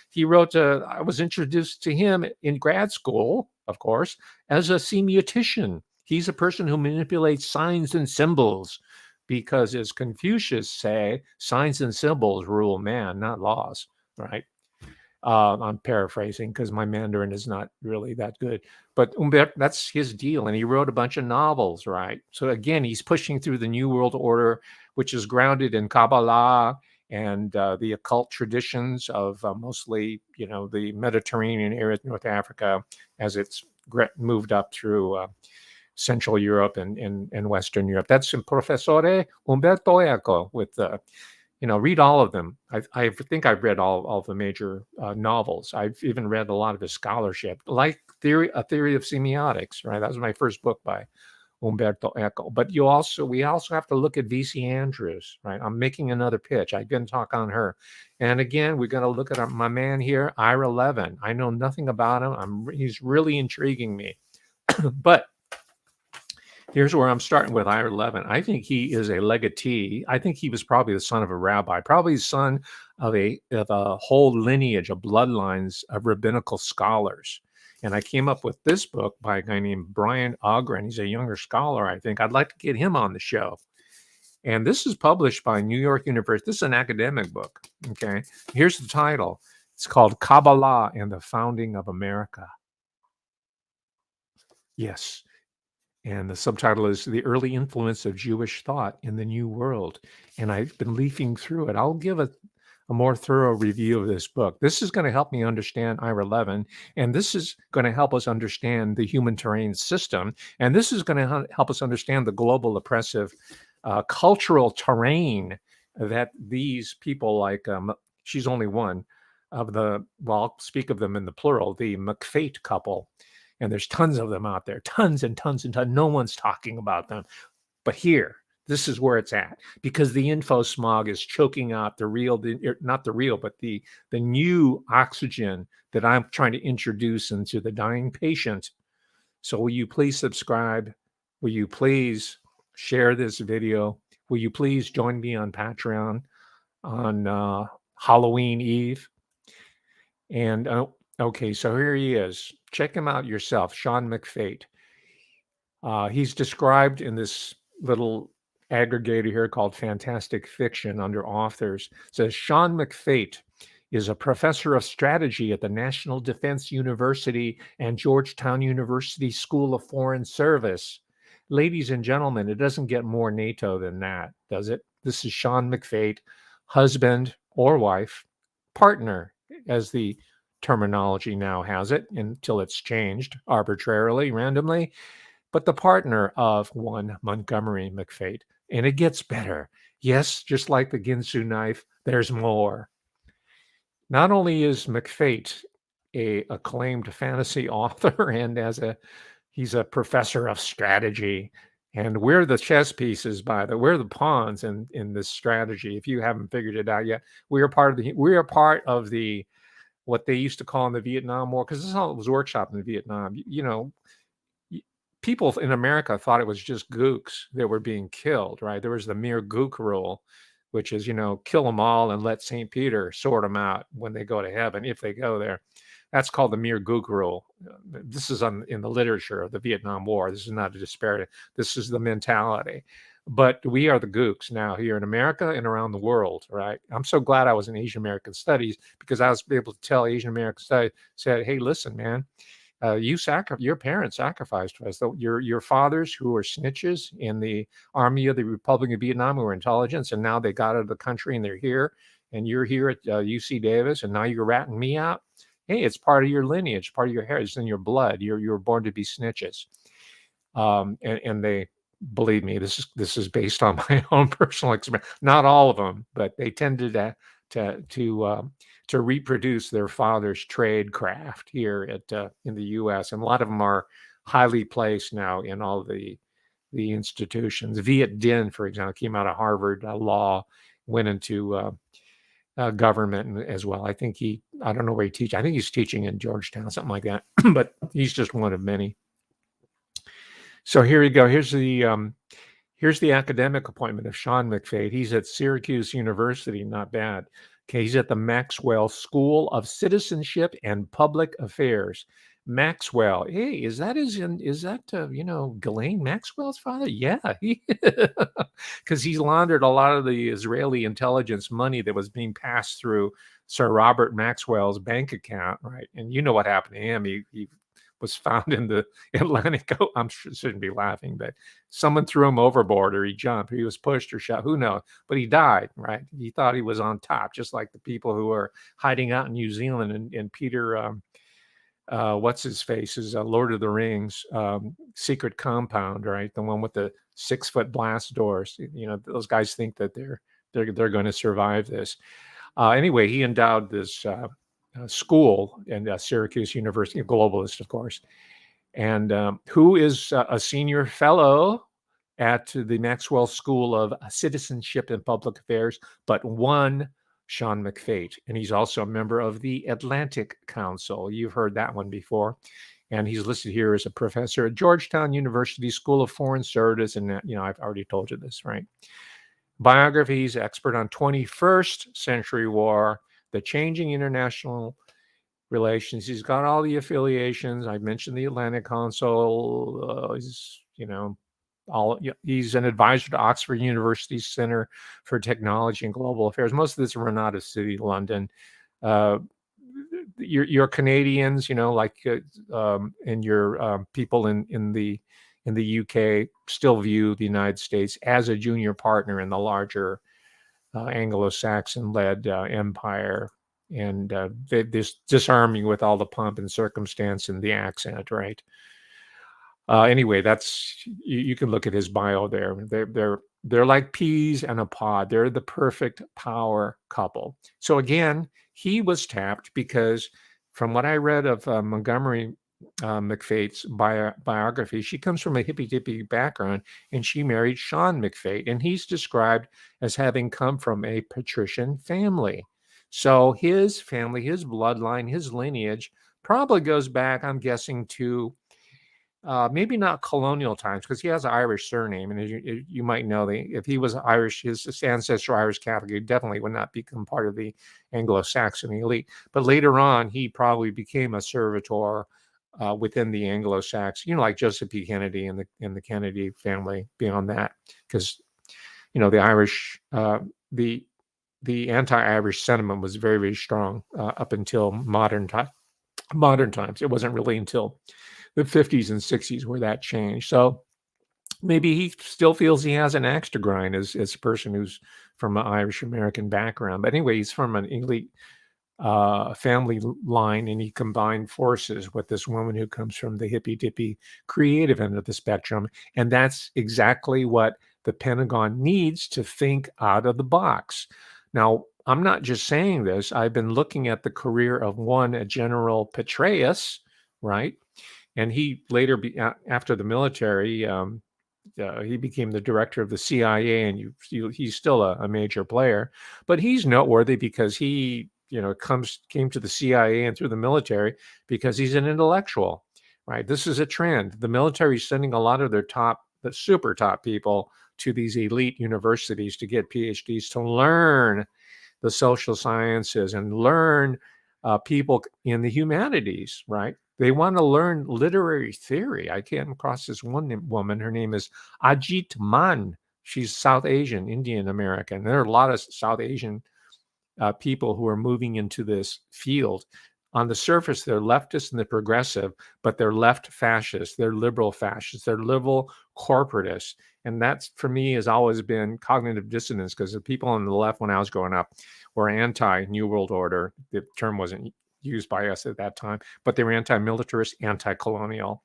He wrote. I was introduced to him in grad school, of course, as a semiotician. He's a person who manipulates signs and symbols, because, as Confucius say, signs and symbols rule man, not laws, right? I'm paraphrasing because my Mandarin is not really that good. But Umberto, that's his deal. And he wrote a bunch of novels, right? So again, he's pushing through the New World Order, which is grounded in Kabbalah and the occult traditions of mostly, the Mediterranean area of North Africa, as it's moved up through Central Europe and Western Europe. That's Professore Umberto Eco with read all of them. I think I've read all the major novels. I've even read a lot of his scholarship, like A Theory of Semiotics, right? That was my first book by Umberto Eco. But we also have to look at V.C. Andrews, right? I'm making another pitch. I can talk on her. And again, we're going to look at my man here, Ira Levin. I know nothing about him. He's really intriguing me. But here's where I'm starting with Ira Levin. I think he is a legatee. I think he was probably the son of a rabbi, probably the son of a whole lineage of bloodlines of rabbinical scholars. And I came up with this book by a guy named Brian Ogren. He's a younger scholar, I think. I'd like to get him on the show. And this is published by New York University. This is an academic book, okay? Here's the title. It's called Kabbalah and the Founding of America. Yes. And the subtitle is The Early Influence of Jewish Thought in the New World. And I've been leafing through it. I'll give a more thorough review of this book. This is going to help me understand Ira Levin, and this is going to help us understand the human terrain system, and this is going to help us understand the global oppressive cultural terrain that these people like, she's only one of I'll speak of them in the plural, the McFate couple. And there's tons of them out there, tons and tons and tons. No one's talking about them. But here, this is where it's at, because the info smog is choking out not the real, but the new oxygen that I'm trying to introduce into the dying patient. So will you please subscribe? Will you please share this video? Will you please join me on Patreon on Halloween Eve? And okay, so here he is. Check him out yourself, Sean McFate. He's described in this little aggregator here called Fantastic Fiction under authors. It says Sean McFate is a professor of strategy at the National Defense University and Georgetown University School of Foreign Service. Ladies and gentlemen, it doesn't get more NATO than that, does it? This is Sean McFate, husband or wife, partner, as the terminology now has it, until it's changed arbitrarily, randomly, but the partner of one Montgomery McFate. And it gets better. Yes, just like the Ginsu knife, there's more. Not only is McFate a acclaimed fantasy author, and he's a professor of strategy, and we're the chess pieces, we're the pawns in this strategy. If you haven't figured it out yet, we are part of the what they used to call in the Vietnam War, because this is how it was workshopped in Vietnam. People in America thought it was just gooks that were being killed, right? There was the mere gook rule, which is, kill them all and let St. Peter sort them out when they go to heaven, if they go there. That's called the mere gook rule. This is in the literature of the Vietnam War. This is not a disparity. This is the mentality. But we are the gooks now here in America and around the world, right? I'm so glad I was in Asian American Studies, because I was able to tell Asian American Studies, said, hey, listen, man, your parents sacrificed for us. Your fathers, who were snitches in the Army of the Republic of Vietnam, who were intelligence, and now they got out of the country and they're here, and you're here at UC Davis, and now you're ratting me out. Hey, it's part of your lineage, part of your heritage, it's in your blood. You're born to be snitches. And they, believe me, this is based on my own personal experience. Not all of them, but they tended to reproduce their father's trade craft here in the U.S. And a lot of them are highly placed now in all the institutions. Viet Dinh, for example, came out of Harvard Law, went into government as well. I don't know where he teaches. I think he's teaching in Georgetown, something like that. But he's just one of many. So here you go. Here's the academic appointment of Sean McFate. He's at Syracuse University. Not bad. Okay, he's at the Maxwell School of Citizenship and Public Affairs. Maxwell. Hey, is that Ghislaine Maxwell's father? Yeah, because he's laundered a lot of the Israeli intelligence money that was being passed through Sir Robert Maxwell's bank account, right? And you know what happened to him. He was found in the Atlantic. I'm sure, shouldn't be laughing, but someone threw him overboard, or he jumped, or he was pushed or shot. Who knows? But he died, right? He thought he was on top, just like the people who are hiding out in New Zealand and Peter. What's his face is Lord of the Rings secret compound, right? The one with the 6-foot blast doors. Those guys think that they're going to survive this. Anyway, he endowed this school in Syracuse University, a globalist, of course, and who is a senior fellow at the Maxwell School of Citizenship and Public Affairs, but one Sean McFate, and he's also a member of the Atlantic Council. You've heard that one before, and he's listed here as a professor at Georgetown University School of Foreign Service, and I've already told you this, right? Biography: he's expert on 21st century war, the changing international relations. He's got all the affiliations. I mentioned the Atlantic Council. He's an advisor to Oxford University's Center for Technology and Global Affairs. Most of this run out of City, London. Your Canadians, and your people in the UK still view the United States as a junior partner in the larger Anglo-Saxon-led empire, and this disarming with all the pomp and circumstance and the accent, right? Anyway, you can look at his bio there. They're like peas in a pod. They're the perfect power couple. So again, he was tapped because, from what I read of Montgomery McFate's biography, she comes from a hippy-dippy background, and she married Sean McFate, and he's described as having come from a patrician family. So his family, his bloodline, his lineage probably goes back, I'm guessing, to maybe not colonial times, because he has an Irish surname, and as you might know, if he was Irish, his ancestral Irish Catholic, he definitely would not become part of the Anglo-Saxon elite. But later on, he probably became a servitor within the Anglo-Saxon, like Joseph P. Kennedy and the Kennedy family. Beyond that, because the Irish, the anti-Irish sentiment was very, very strong up until modern times. It wasn't really until the 50s and 60s where that changed. So maybe he still feels he has an axe to grind as a person who's from an Irish American background. But anyway, he's from an elite family line, and he combined forces with this woman who comes from the hippy-dippy creative end of the spectrum. And that's exactly what the Pentagon needs to think out of the box. Now, I'm not just saying this. I've been looking at the career of one General Petraeus, right? And he later, after the military, he became the director of the CIA, and he's still a major player. But he's noteworthy because he, came to the CIA and through the military because he's an intellectual, right? This is a trend. The military is sending a lot of their the super top people to these elite universities to get PhDs to learn the social sciences and learn people in the humanities, right? They want to learn literary theory. I came across this one woman. Her name is Ajit Man. She's South Asian, Indian American. There are a lot of South Asian people who are moving into this field. On the surface, they're leftist and they're progressive, but they're left fascist, they're liberal fascists, they're liberal corporatists. And that, for me, has always been cognitive dissonance, because the people on the left, when I was growing up, were anti-New World Order. The term wasn't used by us at that time, but they were anti-militarist, anti-colonial,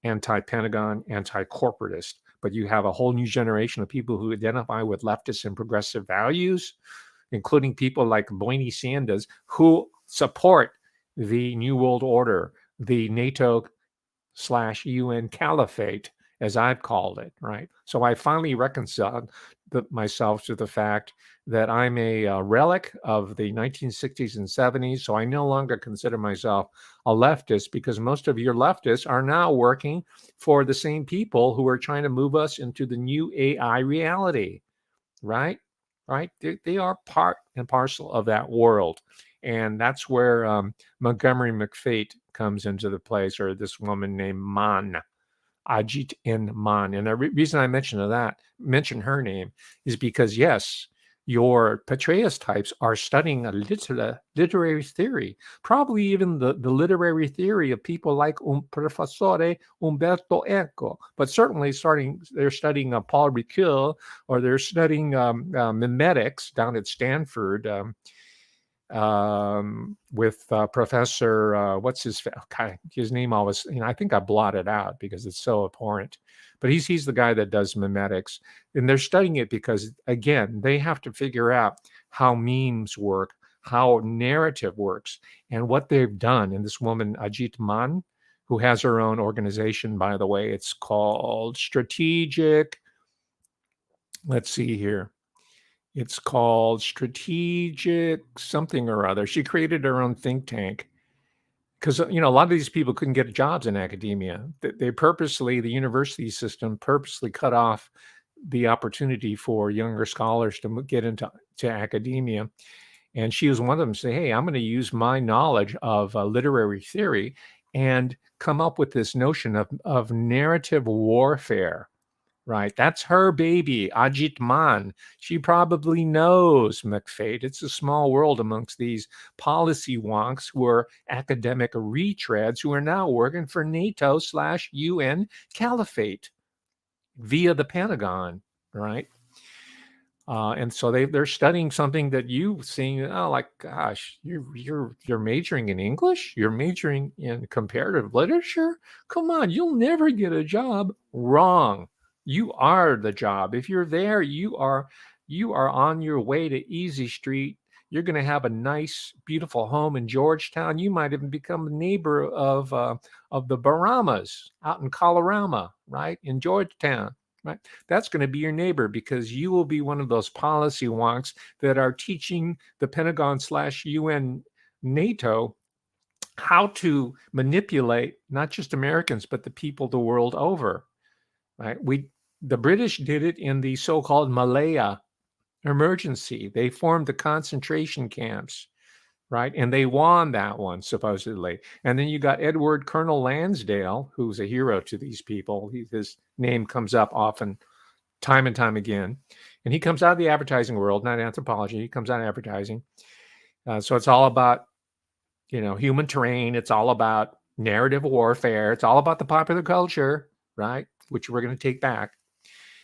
anti-Pentagon, anti-corporatist. But you have a whole new generation of people who identify with leftist and progressive values including people like Bernie Sanders, who support the New World Order, the NATO/UN Caliphate, as I've called it, right? So I finally reconciled myself to the fact that I'm a relic of the 1960s and 70s. So I no longer consider myself a leftist, because most of your leftists are now working for the same people who are trying to move us into the new AI reality, right? Right? They are part and parcel of that world. And that's where Montgomery McFate comes into the place, or this woman named Ajit N. Man. And the reason I mention her name, is because, yes, your Petraeus types are studying a literary theory, probably even the literary theory of people like Professore Umberto Eco, but certainly they're studying Paul Ricoeur, or they're studying memetics down at Stanford, with Professor, what's his name always, I think I blotted out because it's so abhorrent, but he's the guy that does memetics, and they're studying it because, again, they have to figure out how memes work, how narrative works, and what they've done. And this woman, Ajit Man, who has her own organization, by the way, it's called Strategic, let's see here. It's called Strategic something or other. She created her own think tank because, a lot of these people couldn't get jobs in academia. The university system purposely cut off the opportunity for younger scholars to get into academia. And she was one of them, say, hey, I'm going to use my knowledge of literary theory and come up with this notion of narrative warfare. Right. That's her baby, Ajit Man. She probably knows McFate. It's a small world amongst these policy wonks who are academic retreads who are now working for NATO/UN Caliphate via the Pentagon. Right. And so they're studying something that you seeing, like, gosh, you're majoring in English, you're majoring in comparative literature. Come on, you'll never get a job. Wrong. You are the job. If you're there, you are on your way to Easy Street. You're going to have a nice, beautiful home in Georgetown. You might even become a neighbor of the Baramas out in Colorado, right, in Georgetown. Right. That's going to be your neighbor, because you will be one of those policy wonks that are teaching the Pentagon/UN NATO how to manipulate not just Americans, but the people the world over. Right. The British did it in the so-called Malaya emergency. They formed the concentration camps. Right. And they won that one, supposedly. And then you got Edward Colonel Lansdale, who's a hero to these people. His name comes up often, time and time again. And he comes out of the advertising world, not anthropology. He comes out of advertising. So it's all about, human terrain. It's all about narrative warfare. It's all about the popular culture, right? Which we're going to take back.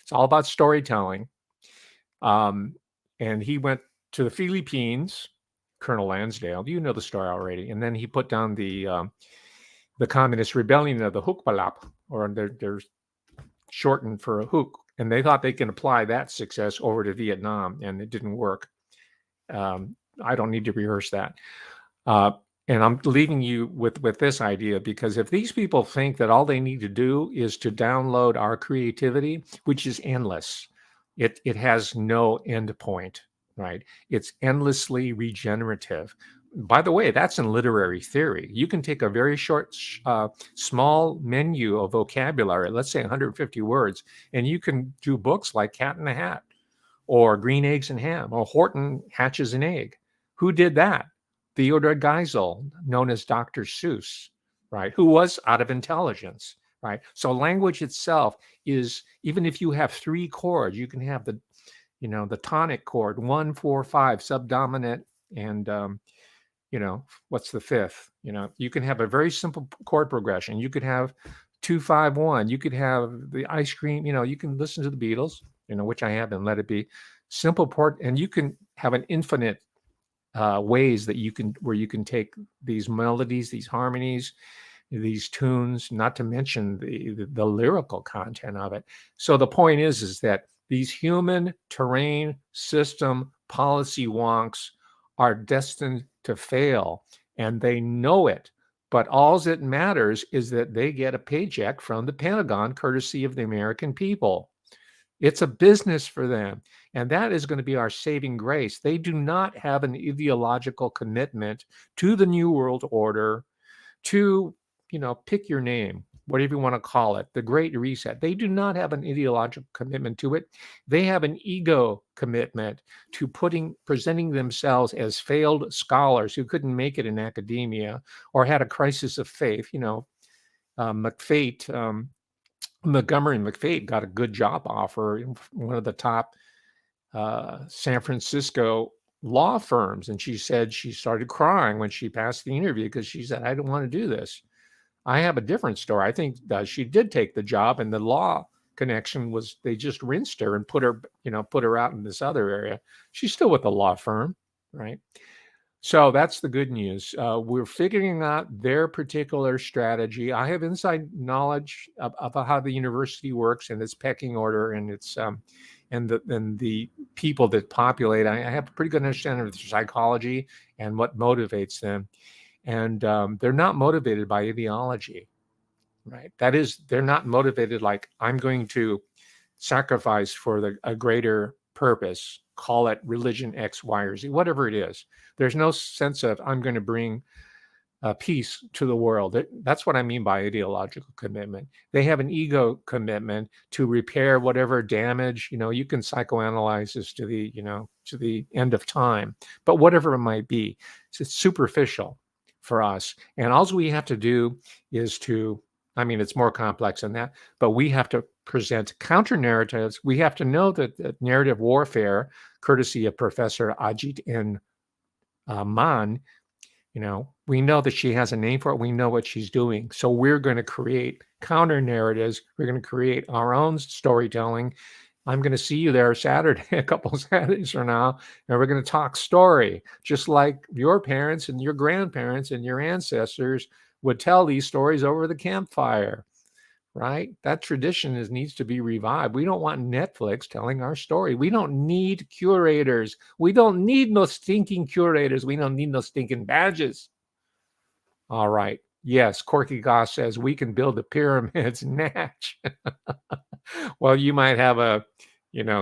It's all about storytelling. And he went to the Philippines, Colonel Lansdale, you know the story already, and then he put down the communist rebellion of the Hukbalap, or they're shortened for a Huk, and they thought they can apply that success over to Vietnam, and it didn't work. I don't need to rehearse that. And I'm leaving you with this idea, because if these people think that all they need to do is to download our creativity, which is endless, it has no end point. Right? It's endlessly regenerative. By the way, that's in literary theory. You can take a very short, small menu of vocabulary, let's say 150 words, and you can do books like Cat in the Hat, or Green Eggs and Ham, or Horton Hatches an Egg. Who did that? Theodor Geisel, known as Dr. Seuss, right? Who was out of intelligence, right? So language itself is, even if you have 3 chords, you can have the tonic chord, 1, 4, 5, subdominant, and what's the 5th? You can have a very simple chord progression. You could have 2, 5, 1. You could have the ice cream. You can listen to the Beatles, which I have, and Let It Be. Simple chord, and you can have an infinite ways that you can take these melodies, these harmonies, these tunes, not to mention the lyrical content of it. So the point is that these human terrain system policy wonks are destined to fail, and they know it. But all that matters is that they get a paycheck from the Pentagon, courtesy of the American people. It's a business for them. And that is going to be our saving grace. They do not have an ideological commitment to the New World Order, to, pick your name, whatever you want to call it, the Great Reset. They do not have an ideological commitment to it. They have an ego commitment to presenting themselves as failed scholars who couldn't make it in academia or had a crisis of faith. McFate, Montgomery McFate got a good job offer in one of the top San Francisco law firms. And she said she started crying when she passed the interview because she said, I don't want to do this. I have a different story. I think she did take the job, and the law connection was they just rinsed her and put her out in this other area. She's still with the law firm, right? So that's the good news. We're figuring out their particular strategy. I have inside knowledge about how the university works and its pecking order and its and the people that populate. I have a pretty good understanding of their psychology and what motivates them. And they're not motivated by ideology, right? That is, they're not motivated like, I'm going to sacrifice for a greater purpose, call it religion X, Y, or Z, whatever it is. There's no sense of, I'm going to bring peace to the world. That's what I mean by ideological commitment. They have an ego commitment to repair whatever damage, you can psychoanalyze this to the end of time, but whatever it might be, it's superficial for us. And all we have to do is it's more complex than that, but we have to present counter narratives. We have to know that narrative warfare, courtesy of Professor Ajit N. Man, we know that she has a name for it. We know what she's doing. So we're going to create counter narratives. We're going to create our own storytelling. I'm going to see you there Saturday, a couple of Saturdays from now, and we're going to talk story, just like your parents and your grandparents and your ancestors would tell these stories over the campfire, right? That tradition needs to be revived. We don't want Netflix telling our story. We don't need curators. We don't need no stinking curators. We don't need no stinking badges. All right. Yes, Corky Goss says we can build the pyramids. Natch. Well, you might have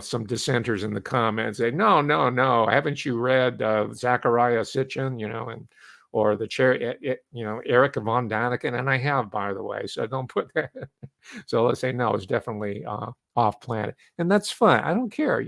some dissenters in the comments say, no. Haven't you read Zachariah Sitchin, or the chair, Eric von Daniken? And I have, by the way, so don't put that. So let's say, no, it's definitely off planet. And that's fun. I don't care.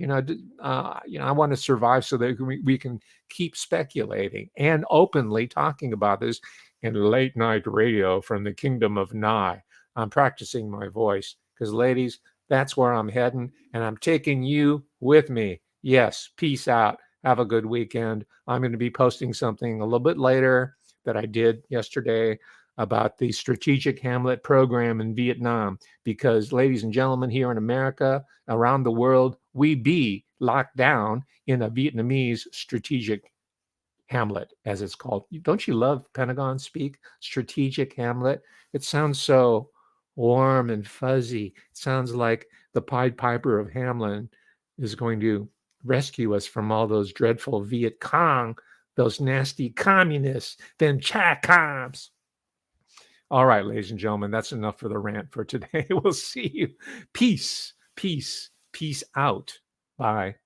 I want to survive so that we can keep speculating and openly talking about this in late night radio from the kingdom of Nye. I'm practicing my voice because, ladies, that's where I'm heading, and I'm taking you with me. Yes, peace out. Have a good weekend. I'm going to be posting something a little bit later that I did yesterday about the strategic Hamlet program in Vietnam, because, ladies and gentlemen, here in America, around the world, we be locked down in a Vietnamese strategic Hamlet, as it's called. Don't you love Pentagon speak? Strategic Hamlet. It sounds so warm and fuzzy. It sounds like the Pied Piper of Hamlin is going to rescue us from all those dreadful Viet Cong, those nasty communists, them Chi Coms. All right, ladies and gentlemen, that's enough for the rant for today. We'll see you. Peace, peace, peace out. Bye.